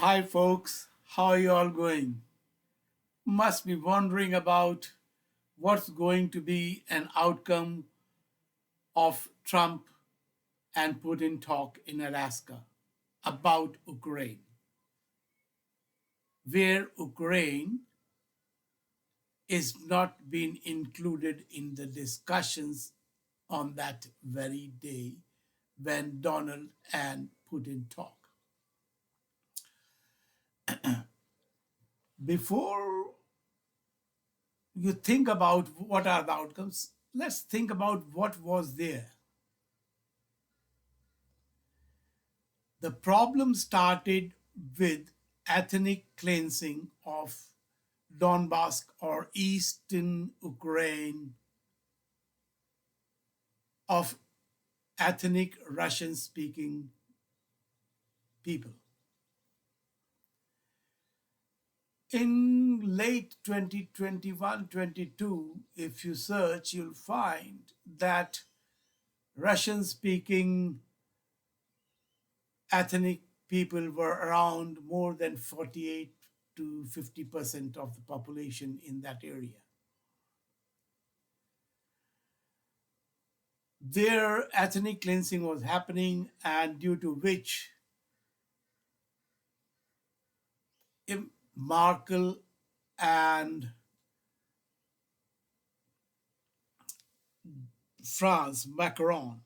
Hi, folks. How are you all going? Must be wondering about what's going to be an outcome of Trump and Putin talk in Alaska about Ukraine, where Ukraine is not being included in the discussions on that very day when Donald and Putin talk. Before you think about what are the outcomes, let's think about what was there. The problem started with ethnic cleansing of Donbass or eastern Ukraine of ethnic Russian speaking people. In late 2021-22, if you search, you'll find that Russian speaking ethnic people were around more than 48 to 50% of the population in that area. Their ethnic cleansing was happening, and due to which Merkel and France, Macron,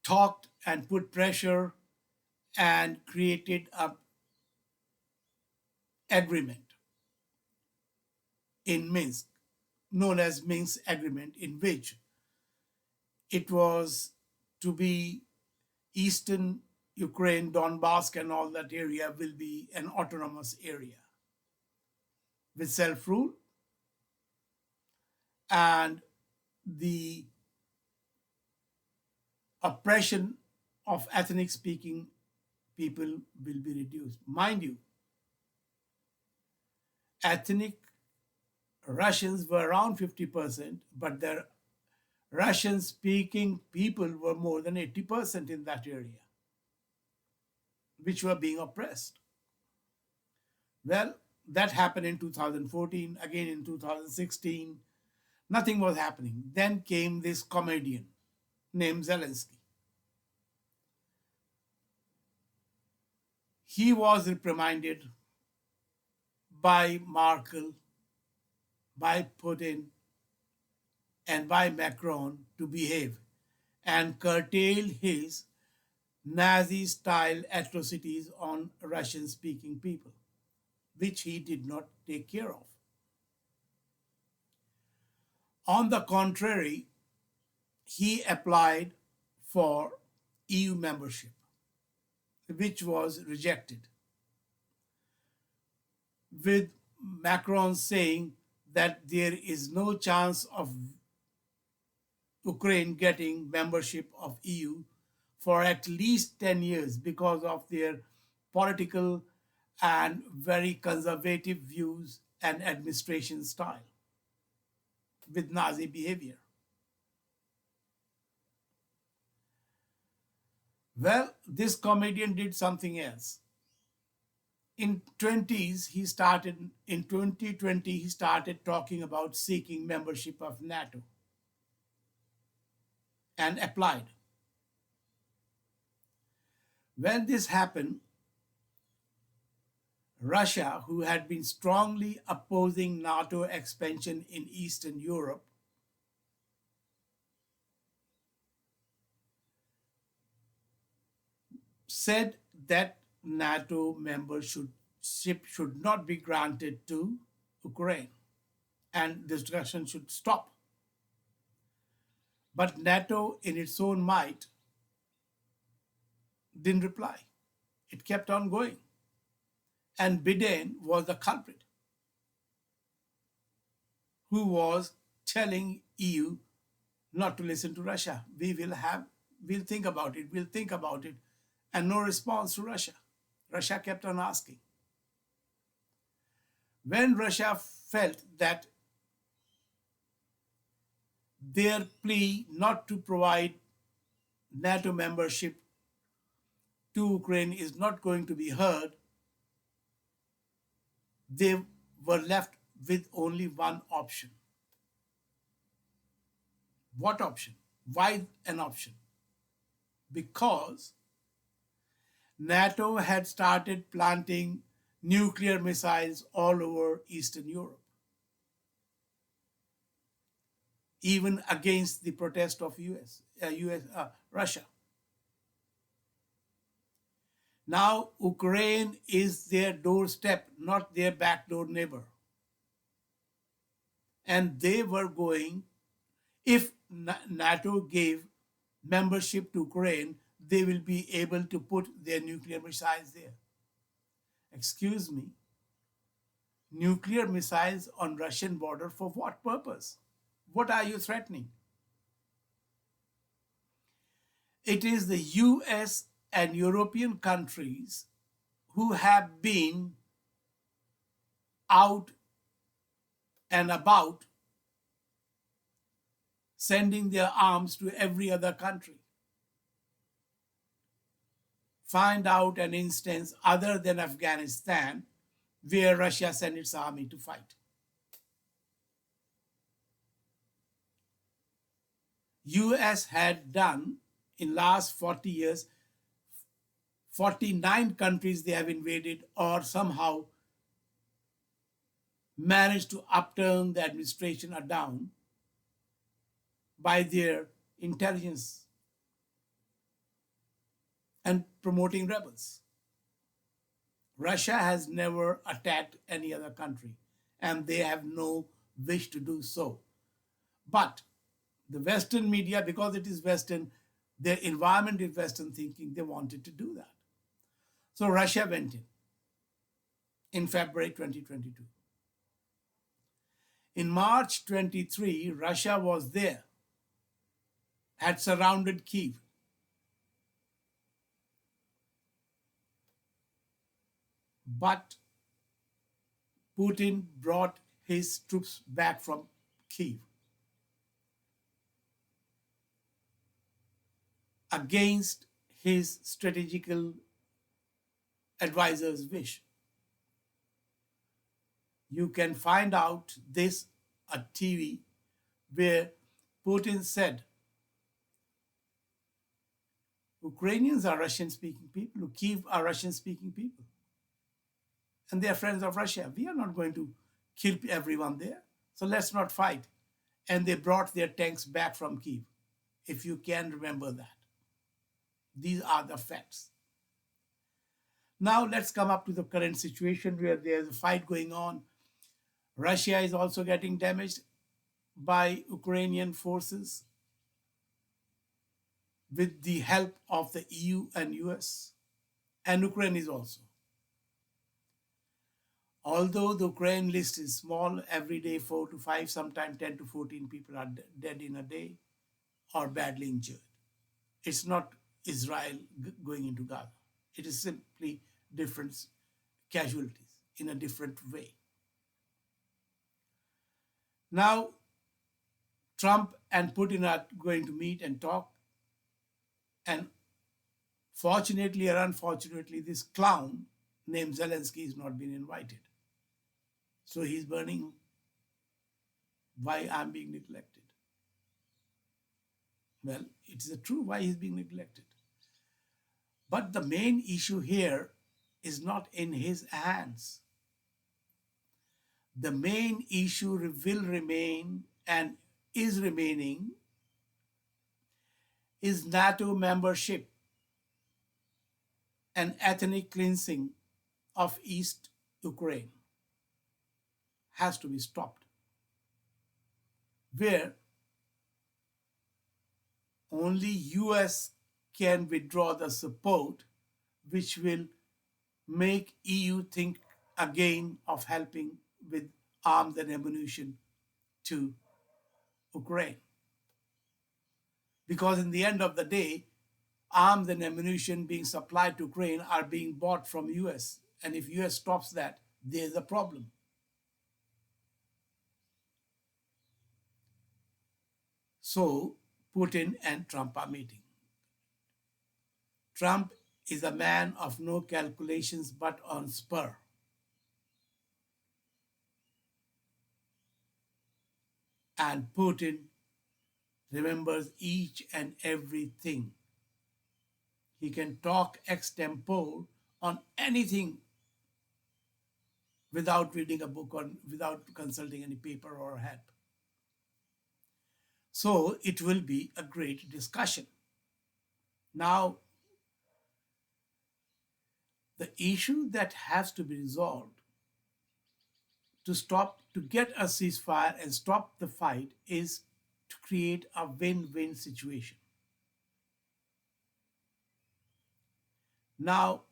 talked and put pressure and created an agreement in Minsk, known as Minsk Agreement, in which it was to be eastern Ukraine, Donbass, and all that area will be an autonomous area with self rule, and the oppression of ethnic speaking people will be reduced. Mind you, ethnic Russians were around 50%, but the Russian speaking people were more than 80% in that area, which were being oppressed. Well, that happened in 2014, again in 2016. Nothing was happening. Then came this comedian named Zelensky. He was reprimanded by Merkel, by Putin, and by Macron to behave and curtail his Nazi style atrocities on Russian speaking people, which he did not take care of. On the contrary, he applied for EU membership, which was rejected, with Macron saying that there is no chance of Ukraine getting membership of EU for at least 10 years because of their political and very conservative views and administration style with Nazi behavior. Well, this comedian did something else. In 20s, he started in 2020, he started talking about seeking membership of NATO and applied. When this happened, Russia, who had been strongly opposing NATO expansion in Eastern Europe, said that NATO membership should not be granted to Ukraine and discussion should stop. But NATO, in its own might, didn't reply. It kept on going. And Biden was the culprit who was telling EU not to listen to Russia. We'll think about it, and no response to Russia. Russia kept on asking. When Russia felt that their plea not to provide NATO membership to Ukraine is not going to be heard, they were left with only one option. What option? Why an option? Because NATO had started planting nuclear missiles all over Eastern Europe, even against the protest of Russia. Now Ukraine is their doorstep, not their backdoor neighbor. And they were going, if NATO gave membership to Ukraine, they will be able to put their nuclear missiles there. Excuse me, nuclear missiles on Russian border for what purpose? What are you threatening? It is the US and European countries who have been out and about sending their arms to every other country. Find out an instance other than Afghanistan where Russia sent its army to fight. US had done in last 40 years, 49 countries they have invaded or somehow managed to upturn the administration or down by their intelligence and promoting rebels. Russia has never attacked any other country, and they have no wish to do so. But the Western media, because it is Western, their environment is Western thinking, they wanted to do that. So Russia went in February 2022. In March 23, Russia was there, had surrounded Kyiv. But Putin brought his troops back from Kyiv against his strategical advisor's wish. You can find out this on TV where Putin said, Ukrainians are Russian-speaking people, Kyiv are Russian-speaking people. And they are friends of Russia. We are not going to kill everyone there, so let's not fight. And they brought their tanks back from Kyiv, if you can remember that. These are the facts. Now let's come up to the current situation where there's a fight going on. Russia is also getting damaged by Ukrainian forces with the help of the EU and US, and Ukraine is also. Although the Ukraine list is small, every day 4 to 5, sometimes 10 to 14 people are dead in a day or badly injured. It's not Israel going into Gaza. It is simply different casualties in a different way. Now, Trump and Putin are going to meet and talk. And fortunately or unfortunately, this clown named Zelensky has not been invited. So he's burning why I'm being neglected. Well, it is true why he's being neglected. But the main issue here is not in his hands. The main issue will remain and is remaining is NATO membership and ethnic cleansing of East Ukraine has to be stopped, where only US can withdraw the support, which will make EU think again of helping with arms and ammunition to Ukraine. Because in the end of the day, arms and ammunition being supplied to Ukraine are being bought from US. And if US stops that, there's a problem. So Putin and Trump are meeting. Trump is a man of no calculations but on spur. And Putin remembers each and everything. He can talk extempore on anything without reading a book or without consulting any paper or help. So it will be a great discussion. Now, the issue that has to be resolved to get a ceasefire and stop the fight is to create a win-win situation. Now,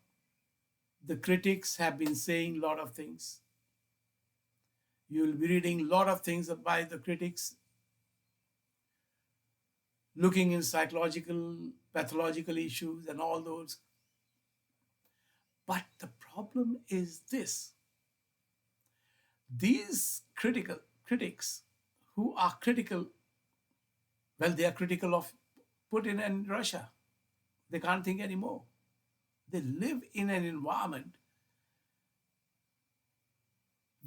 the critics have been saying a lot of things. You will be reading a lot of things by the critics, looking in psychological, pathological issues and all those. But the problem is this. These critics who are critical, well, they are critical of Putin and Russia. They can't think anymore. They live in an environment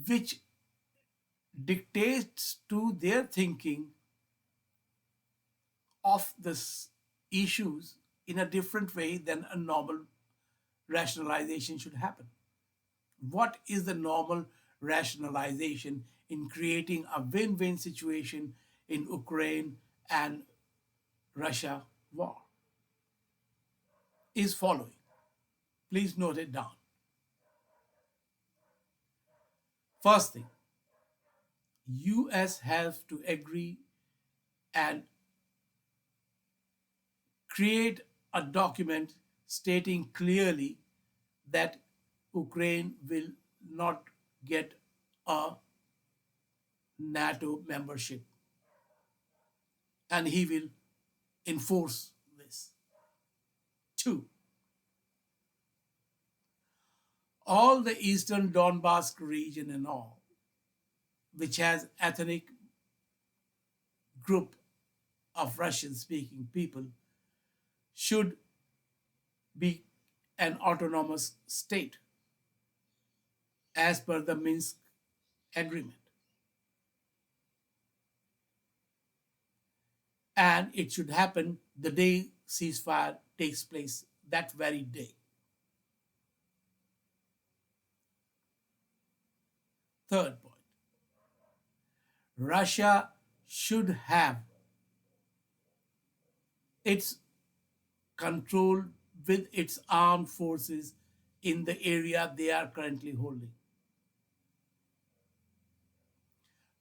which dictates to their thinking of the issues in a different way than a normal rationalization should happen. What is the normal rationalization in creating a win-win situation in Ukraine and Russia war? Is following. Please note it down. First thing, US has to agree and create a document stating clearly that Ukraine will not get a NATO membership, and he will enforce this. Two, all the eastern Donbass region and all, which has ethnic group of Russian-speaking people, should be an autonomous state as per the Minsk agreement. And it should happen the day ceasefire takes place, that very day. Third point, Russia should have its control with its armed forces in the area they are currently holding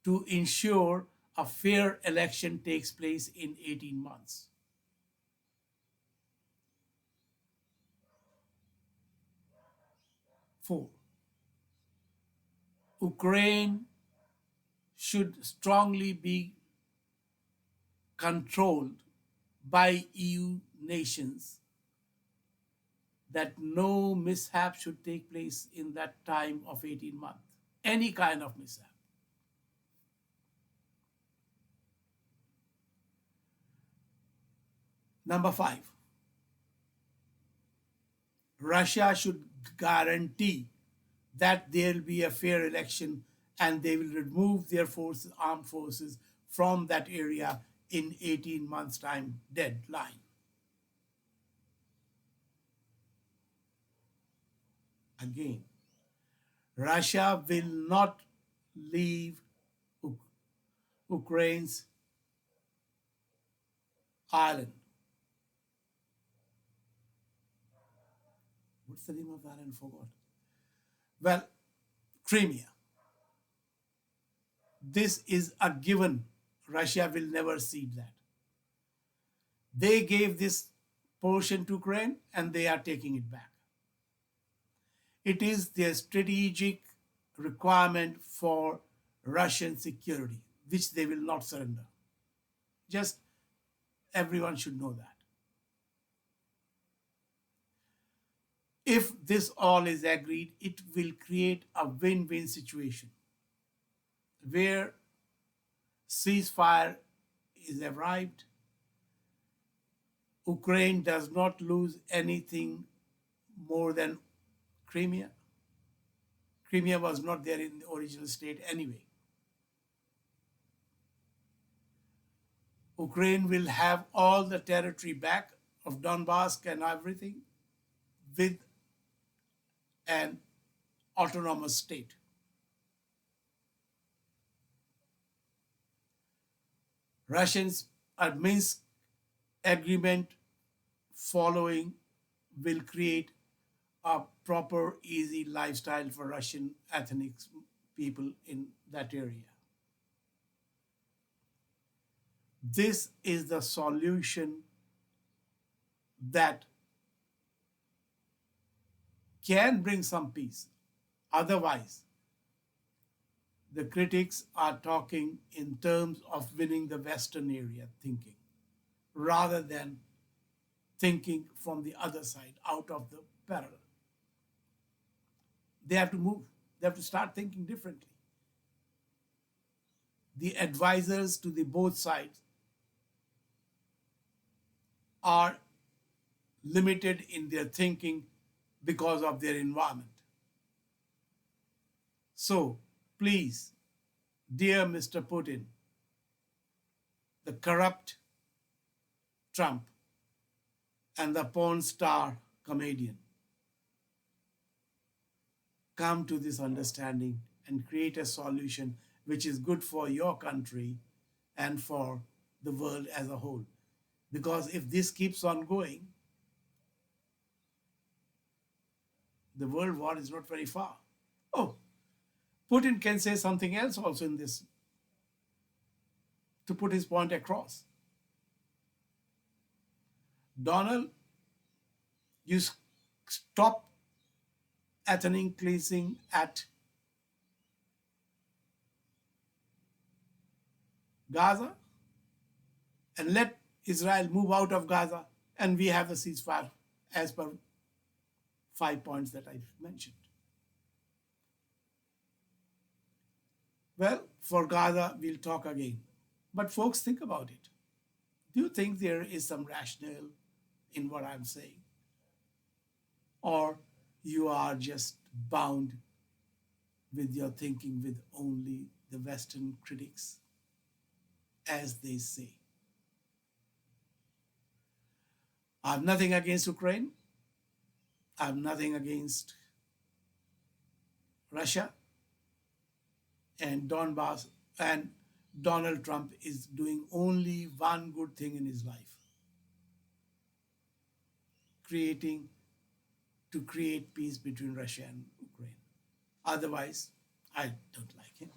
to ensure a fair election takes place in 18 months. Four, Ukraine should strongly be controlled by EU nations, that no mishap should take place in that time of 18 months, any kind of mishap. Number five, Russia should guarantee that there will be a fair election and they will remove their forces, armed forces from that area in 18 months' time deadline. Again, Russia will not leave Ukraine's island. What's the name of the island? Forgot. Well, Crimea. This is a given. Russia will never cede that. They gave this portion to Ukraine and they are taking it back. It is their strategic requirement for Russian security, which they will not surrender. Just everyone should know that. If this all is agreed, it will create a win-win situation where ceasefire is arrived. Ukraine does not lose anything more than Crimea. Crimea was not there in the original state anyway. Ukraine will have all the territory back of Donbass and everything with an autonomous state. Russians, a Minsk agreement following, will create a proper, easy lifestyle for Russian ethnic people in that area. This is the solution that can bring some peace. Otherwise, the critics are talking in terms of winning the Western area thinking rather than thinking from the other side out of the parallel. They have to move, they have to start thinking differently. The advisors to the both sides are limited in their thinking because of their environment. So, please, dear Mr. Putin, the corrupt Trump, and the porn star comedian, come to this understanding and create a solution which is good for your country and for the world as a whole. Because if this keeps on going, the world war is not very far. Oh, Putin can say something else also in this to put his point across. Donald, you stop ethnic cleansing at Gaza and let Israel move out of Gaza, and we have the ceasefire as per 5 points that I mentioned. Well, for Gaza, we'll talk again. But folks, think about it. Do you think there is some rationale in what I'm saying? Or you are just bound with your thinking with only the Western critics, as they say? I have nothing against Ukraine. I have nothing against Russia and Donbass. And Donald Trump is doing only one good thing in his life, creating to create peace between Russia and Ukraine. Otherwise, I don't like him.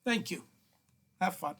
Thank you. Have fun.